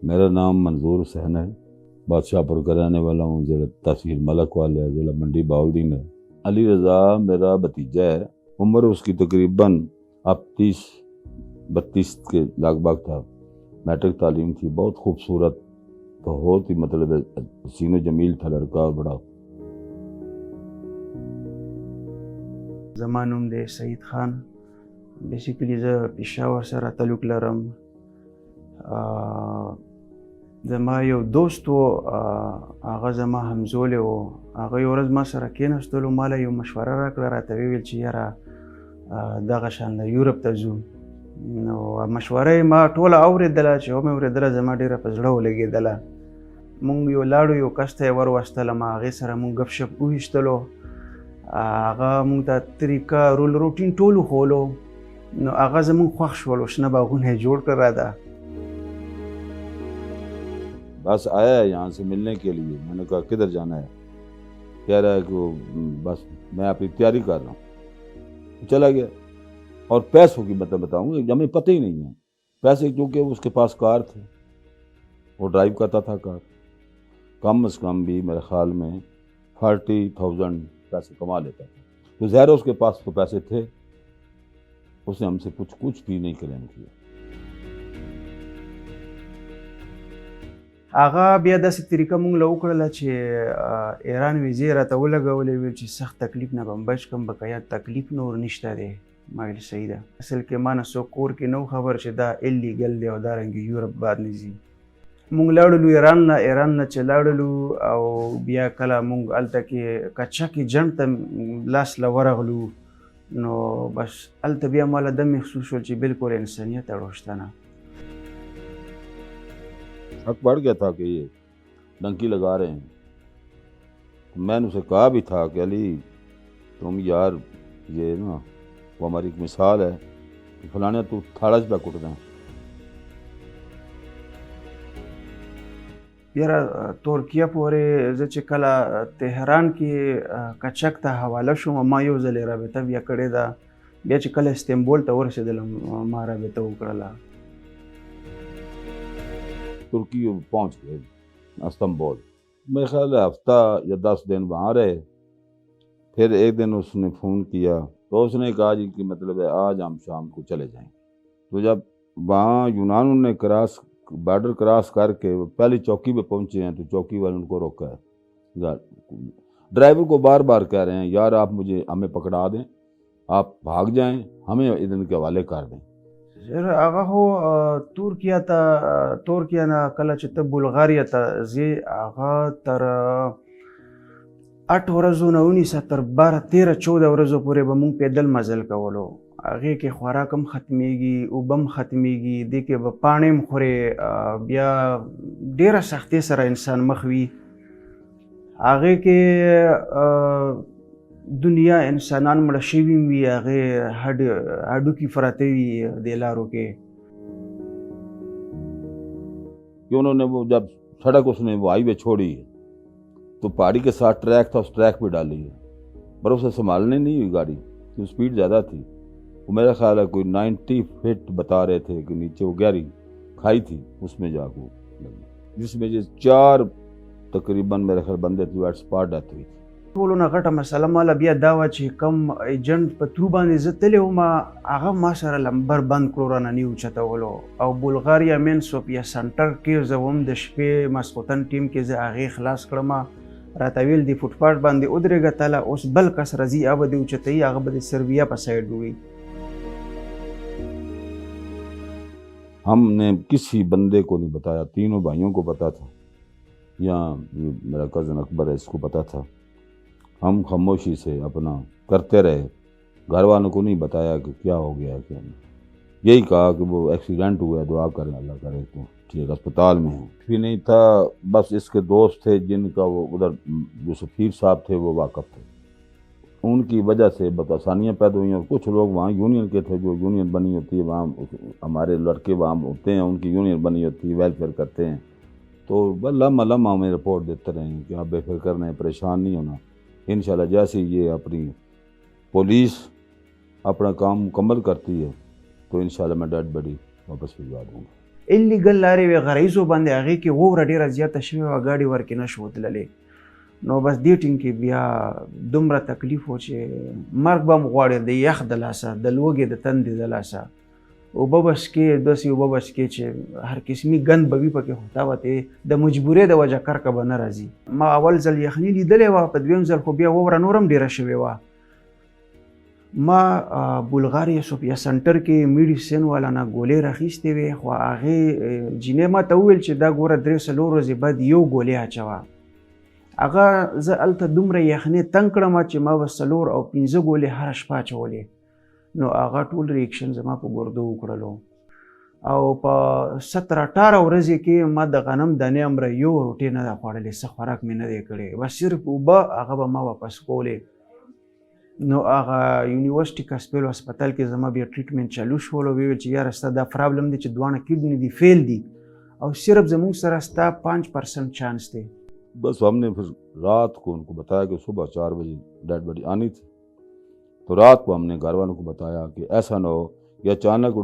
मेरा नाम मंजूर हुसैन है। बादशाहपुर का रहने वाला हूँ। ज़िला तहसील मलक वाले है, ज़िला मंडी बाउद्दीन है। अली रज़ा मेरा भतीजा है। उम्र उसकी तकरीबन अब 30-32 के लगभग था। मैट्रिक तालीम थी, बहुत खूबसूरत, बहुत ही मतलब हसीन जमील था लड़का और बड़ा। ज़मानुम दे सईद खान। बेसिकली ज़ पेशावर सरा तलुक लरम। زما یو دوست و هغه زما همزولی و هغه یو ورځ ما سره کېناستلو، ماله یو مشوره راکړه، راته ویل چې یاره دغه شان یورپ ته ځو. نو مشوره یې ما ټوله اورېدله، چې ومې اورېدله زما ډېره په زړه ولګېدله. مونږ یو لاړو، یو کس ته یې ور وستلم، هغې سره مونږ ګپ شپ وویشتلو. هغه مونږ ته طریقه روټین ټول وښولو. نو هغه زمونږ خوښ شولو، شنه باغونه یې جوړ کړل راته. बस आया है यहाँ से मिलने के लिए। मैंने कहा किधर जाना है? कह रहा है कि वो बस मैं अपनी तैयारी कर रहा हूँ। चला गया। और पैसों की मतलब बताऊँगा, हमें पता ही नहीं है पैसे, क्योंकि उसके पास कार थे, वो ड्राइव करता था कार। कम से कम भी मेरे ख्याल में 40,000 पैसे कमा लेता था। तो ज़ाहिर उसके पास तो पैसे थे, उसने हमसे कुछ भी नहीं क्लेम किया। هغه بیا داسې طریقه مونږ له وکړله چې ایران ویزې راته ولګولې، ویل چې سخت تکلیف نه به م بچ کړم، بقیه تکلیف نور نشته دی. ما ویل صحیح ده. اصل کې ما نه څوک کور کې نه و خبر چې دا الیګل دی او دارنګې یورپ باید نه ځي. مونږ لاړلو ایران نه چې لاړلو، او بیا کله مونږ هلته کې کچکې جنډ ته لاس له ورغلو، نو بس هلته بیا ماله دا محسوس شول چې بالکل انسانیت اړوشته نه. हक बढ़ गया था कि ये डंकी लगा रहे हैं। तो मैंने उसे कहा भी था कि अली तुम यार, ये ना वो हमारी एक मिसाल है कि फलाने तू थाड़ा पे कुट दें। یاره ترکیه پورې زه چې کله تهران کې کچک ته حواله شوم، ما یو ځلې رابطه بیا کړې ده. بیا چې کله استنبول ته ورسېدلم، ما رابطه وکړله. तुर्की पहुंच गए, इस्तांबुल। मेरे ख्याल है हफ्ता या 10 दिन वहाँ रहे। फिर एक दिन उसने फ़ोन किया, तो उसने कहा जी कि मतलब है आज हम शाम को चले जाएंगे। तो जब वहाँ यूनान ने बॉर्डर क्रॉस करके पहली चौकी पे पहुँचे हैं, तो चौकी वाले उनको रोका है। ड्राइवर को बार बार कह रहे हैं यार आप हमें पकड़ा दें, आप भाग जाएं, हमें इधर के हवाले कर दें। هغه خو ترکیه نه کله چې ته بلغاریا ته ځې، هغه تر 8 ورځو نه ونیسه تر 12-13-14 ورځو پورې به مونږ پیدل مزل کولو. هغې کې خوراک هم ختمیږي، اوبه هم ختمیږي، دې کې به پاڼې هم خورې، بیا ډېره سختۍ سره انسان مخ وي. هغې کې دنیا انسانان مړه شوي وي، هغې هډوکي پراته وي دې لارو کې. कि उन्होंने वो जब सड़क उसने वो हाईवे छोड़ी है, तो पहाड़ी के साथ ट्रैक था, उस ट्रैक पे डाली है, पर उसे संभालने नहीं हुई गाड़ी की स्पीड ज़्यादा थी। वो मेरा ख्याल है कोई 90 फीट बता रहे थे कि नीचे वो गहरी खाई थी, उसमें जाकर जिसमें जो 4 तकरीबन मेरे ख्याल बंदे थे, वो स्पॉट डेथ हुई थी। ټولو نه غټه مسله ماله بیا دا وه چې کوم ایجنټ په ترو باندې زه تللی وم، هغه ما سره لمبر بند کړو، رانه نه اوچتولو. او بلغاریا مین سوفیا سنټر کې زه وم، د شپې ماسخوتن ټیم کې زه هغې خلاص کړم. راته ویل دې فوټپاټ باندې ودرېږه تله، اوس بل کس راځي هغه به دې اوچتوي، هغه به د سربیا په سایډ وي. हमने किसी बंदे को नहीं बताया, तीनों भाइयों को पता था, या मेरा कज़न अकबर है इसको पता था। हम खामोशी से अपना करते रहे, घर वालों को नहीं बताया कि क्या हो गया है क्या नहीं। यही कहा कि वो एक्सीडेंट हुआ है, दुआ करें अल्लाह करे तो ठीक, अस्पताल में है। भी नहीं था, बस इसके दोस्त थे जिनका वो उधर जो सफ़ीर साहब थे वो वाकफ़ थे, उनकी वजह से बहुत आसानियाँ पैदा हुई। और कुछ लोग वहाँ यूनियन के थे, जो यूनियन बनी होती है वहाँ, हमारे लड़के वहाँ होते हैं, उनकी यूनियन बनी होती है, वेलफेयर करते हैं। तो बस लम्हा हमें रिपोर्ट देते रहे कि आप बेफिक्र रहें, परेशान नहीं होना। इंशाल्लाह जैसे ये अपनी पुलिस अपना काम मुकम्मल करती है, तो इंशाल्लाह मैं डेड बॉडी वापस भिजवा दूँगा। الیګل لارې وې غرایزو باندې هغې کې ووره ډېره زیاته شوې وه ګاډي ورکې نه شو تللی. نو بس دې ټیم کې بیا دومره تکلیف و چې مرګ به م غواړې د یخ د لاسه د لوږې د تندې د لاسه اوبه به څښې داسې اوبه به څښې چې هر قسمي ګند به وي پکې خو تا به ته د مجبورۍ د وجه کرکه به نه راځي. ما اول ځل یخني لیدلې وه په دویم ځل خو بیا ووره نور هم ډېره شوې وه. ما بلغاریا سوفیا سنټر کې میډیسن والا نه ګولۍ راخیستې وې خو هغې جینۍ ما ته وویل چې دا ګوره 3-4 ورځې بعد یو ګولۍ اچوه. هغه زه هلته دومره یخنۍ تنګ کړم چې ما به 4 او 5 ګولۍ هره شپه اچولې. نو هغه ټول ریاکشن زما په ګردو وکړلو او په 17-18 ورځې کې ما د غنم دانې امره یو روټۍ نه ده خوړلې، څه خوراک مې نه دی کړی، بس صرف اوبه هغه به ما واپس کولې. نو هغه یونیورسټي کاسپیل هسپتال کې زما بیا ټریټمنټ چالو شول او ویل چې یاره ستا دا پرابلم دی چې دواړه کډنی دی فیل دی او صرف زموږ سره ستا 5% چانس دی. बस हमने फिर रात को उनको बताया कि सुबह 4 बजे डेड बॉडी आनी थी। तो रात को हमने घर वालों को बताया कि ऐसा ना हो कि अचानक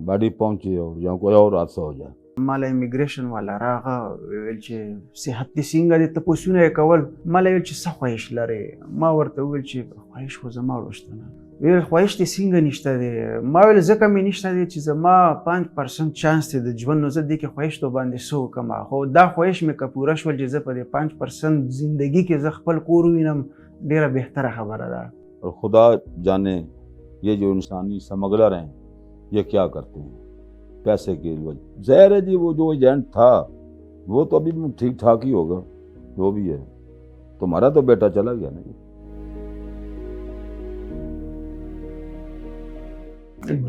बॉडी पहुंचे और यहाँ कोई और हादसा हो जाए. مالا امیګریشن والا راغه ویل چې صحت دې څنګه دی تپوسونه یې کول. مالا ویل چې څه خواهش لرې؟ ما ورته وویل چې خواهش خو زما وروسته نه. ویل خواهش دې څنګه نشته دی؟ ما ویل ځکه مې نشته دی چې زما 5% چانس دی د ژوند، نو زه دې کې خواهش تو باندې څه وکړم؟ خو دا خواهش مې که پوره شول چې زه په دې 5% زندگی کې زه خپل کور ووینم ډېره بهتره خبره ده. और खुदा जाने ये जो इंसानी स्मगलर हैं ये क्या करते हैं पैसे के लिए। ज़ाहिर है जी वो जो एजेंट था वो तो अभी ठीक ठाक ही होगा जो भी है, तुम्हारा तो बेटा चला गया ना.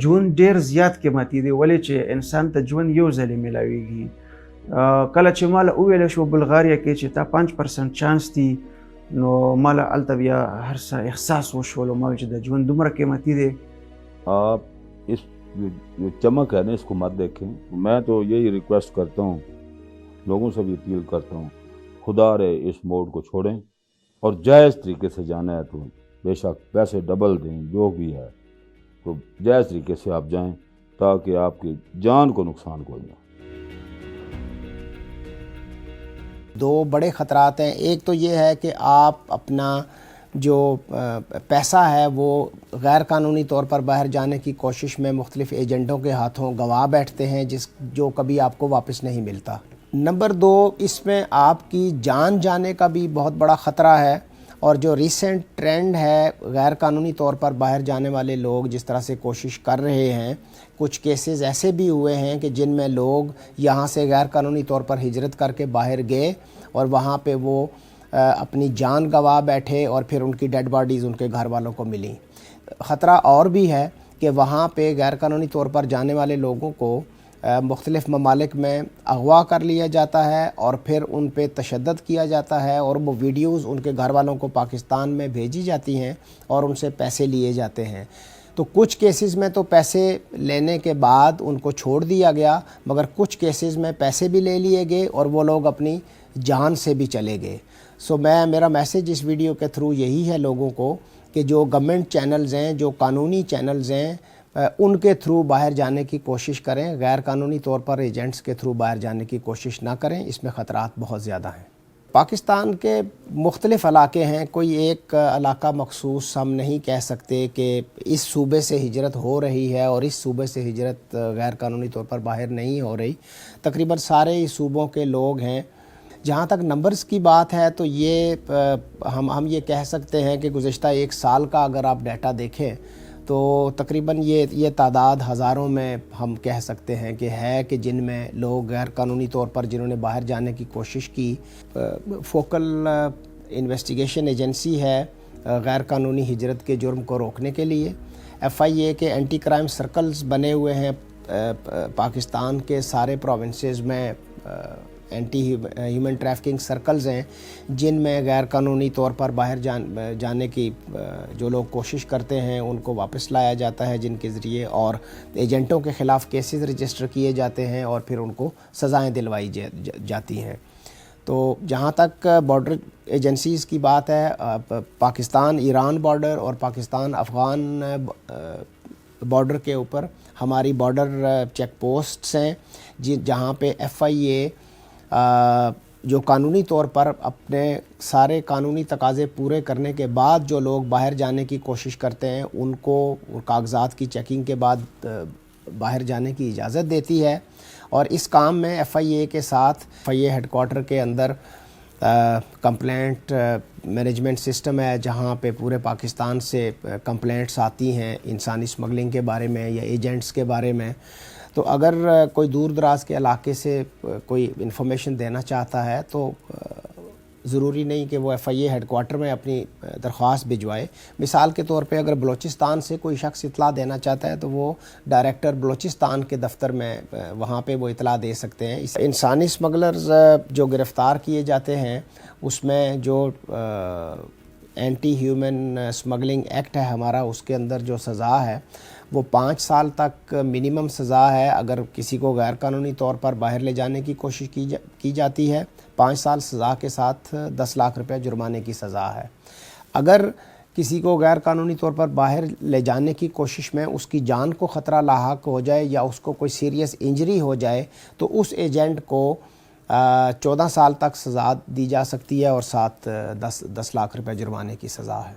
ژوند ډېر زیات قیمتي دی ولې چې انسان ته ژوند یو ځلې میلاویږي. کله چې ماله وویله شو بلغاریا کې چې تا 5% چانس دی نو ماله هلته بیا هر څه احساس وشولو. ما ویل چې د ژوند دومره قیمتي دی. आप इस जो चमक है ना इसको मत देखें. मैं तो यही रिक्वेस्ट करता हूँ, लोगों से भी अपील करता हूँ, खुदा रे इस मोड को छोड़ें और जायज़ तरीके से जाना है तो बेशक पैसे डबल दें जो भी है, तो जायज़ तरीके से आप जाएं ताकि आपकी जान को नुकसान कोई ना. 2 बड़े ख़तरात हैं. एक तो ये है कि आप अपना जो पैसा है वो गैर कानूनी तौर पर बाहर जाने की कोशिश में मुख्तलिफ़ एजेंटों के हाथों गंवा बैठते हैं जो कभी आपको वापस नहीं मिलता. नंबर 2, इसमें आपकी जान जाने का भी बहुत बड़ा ख़तरा है. और जो रिसेंट ट्रेंड है गैर कानूनी तौर पर बाहर जाने वाले लोग जिस तरह से कोशिश कर रहे हैं, कुछ केसेस ऐसे भी हुए हैं कि जिनमें लोग यहाँ से गैर कानूनी तौर पर हिजरत करके बाहर गए और वहाँ पे वो अपनी जान गंवा बैठे और फिर उनकी डेड बॉडीज़ उनके घर वालों को मिली. ख़तरा और भी है कि वहाँ पे गैर कानूनी तौर पर जाने वाले लोगों को मुख्तलिफ़ ममालिक में अगवा कर लिया जाता है और फिर उन पे तशद्दुद किया जाता है और वो वीडियोज़ उनके घर वालों को पाकिस्तान में भेजी जाती हैं और उनसे पैसे लिए जाते हैं. तो कुछ केसेस में तो पैसे लेने के बाद उनको छोड़ दिया गया, मगर कुछ केसेस में पैसे भी ले लिए गए और वो लोग अपनी जान से भी चले गए. सो मेरा मैसेज इस वीडियो के थ्रू यही है लोगों को कि जो गवर्नमेंट चैनल्स हैं, जो कानूनी चैनल्स हैं, उनके थ्रू बाहर जाने की कोशिश करें. गैर कानूनी तौर पर एजेंट्स के थ्रू बाहर जाने की कोशिश ना करें, इसमें ख़तरात बहुत ज़्यादा हैं. पाकिस्तान के मुख्तलिफ़ इलाके हैं, कोई एक इलाका मखसूस हम नहीं कह सकते कि इस सूबे से हिजरत हो रही है और इस सूबे से हिजरत गैर कानूनी तौर पर बाहर नहीं हो रही. तकरीबन सारे ही सूबों के लोग हैं. जहाँ तक नंबर्स की बात है तो ये हम ये कह सकते हैं कि गुज़श्ता 1 साल का अगर आप डाटा देखें तो तकरीबन ये तादाद हज़ारों में हम कह सकते हैं कि है कि जिनमें लोग गैर कानूनी तौर पर जिन्होंने बाहर जाने की कोशिश की. फोकल इन्वेस्टिगेशन एजेंसी है गैर कानूनी हिजरत के जुर्म को रोकने के लिए. FIA के एंटी क्राइम सर्कल्स बने हुए हैं पाकिस्तान के सारे प्रोविंसेस में. एंटी ह्यूमन ट्रैफिकिंग सर्कल्स हैं जिनमें गैर कानूनी तौर पर बाहर जाने की जो लोग कोशिश करते हैं उनको वापस लाया जाता है, जिनके ज़रिए और एजेंटों के ख़िलाफ़ केसेस रजिस्टर किए जाते हैं और फिर उनको सज़ाएं दिलवाई जाती हैं. तो जहाँ तक बॉर्डर एजेंसीज़ की बात है, पाकिस्तान ईरान बॉर्डर और पाकिस्तान अफ़गान बॉर्डर के ऊपर हमारी बॉर्डर चेक पोस्ट्स हैं जहाँ पे FIA जो कानूनी तौर पर अपने सारे कानूनी तकाज़े पूरे करने के बाद जो लोग बाहर जाने की कोशिश करते हैं उनको कागजात की चेकिंग के बाद बाहर जाने की इजाज़त देती है। और इस काम में FIA के साथ FIA हेडक्वार्टर के अंदर कंप्लेंट मैनेजमेंट सिस्टम है जहाँ पे पूरे पाकिस्तान से कंप्लेंट्स आती हैं इंसानी स्मगलिंग के बारे में या एजेंट्स के बारे में। तो अगर कोई दूर दराज के इलाके से कोई इन्फॉर्मेशन देना चाहता है तो ज़रूरी नहीं कि वो FIA हेडक्वार्टर में अपनी दरख्वास्त भिजवाए। मिसाल के तौर पे अगर बलूचिस्तान से कोई शख्स इतला देना चाहता है तो वो डायरेक्टर बलूचिस्तान के दफ्तर में वहाँ पे वो इतला दे सकते हैं। इंसानी स्मगलर्स जो गिरफ़्तार किए जाते हैं उसमें जो एंटी ह्यूमन स्मगलिंग एक्ट है हमारा, उसके अंदर जो सज़ा है वो 5 साल तक मिनिमम सज़ा है। अगर किसी को गैर कानूनी तौर पर बाहर ले जाने की कोशिश की जाती है 5 साल सज़ा के साथ 10 लाख रुपए जुर्माने की सज़ा है। अगर किसी को गैर कानूनी तौर पर बाहर ले जाने की कोशिश में उसकी जान को ख़तरा लाहक हो जाए या उसको कोई सीरियस इंजरी हो जाए तो उस एजेंट को 14 साल तक सज़ा दी जा सकती है और साथ 10 लाख रुपए जुर्माने की सज़ा है।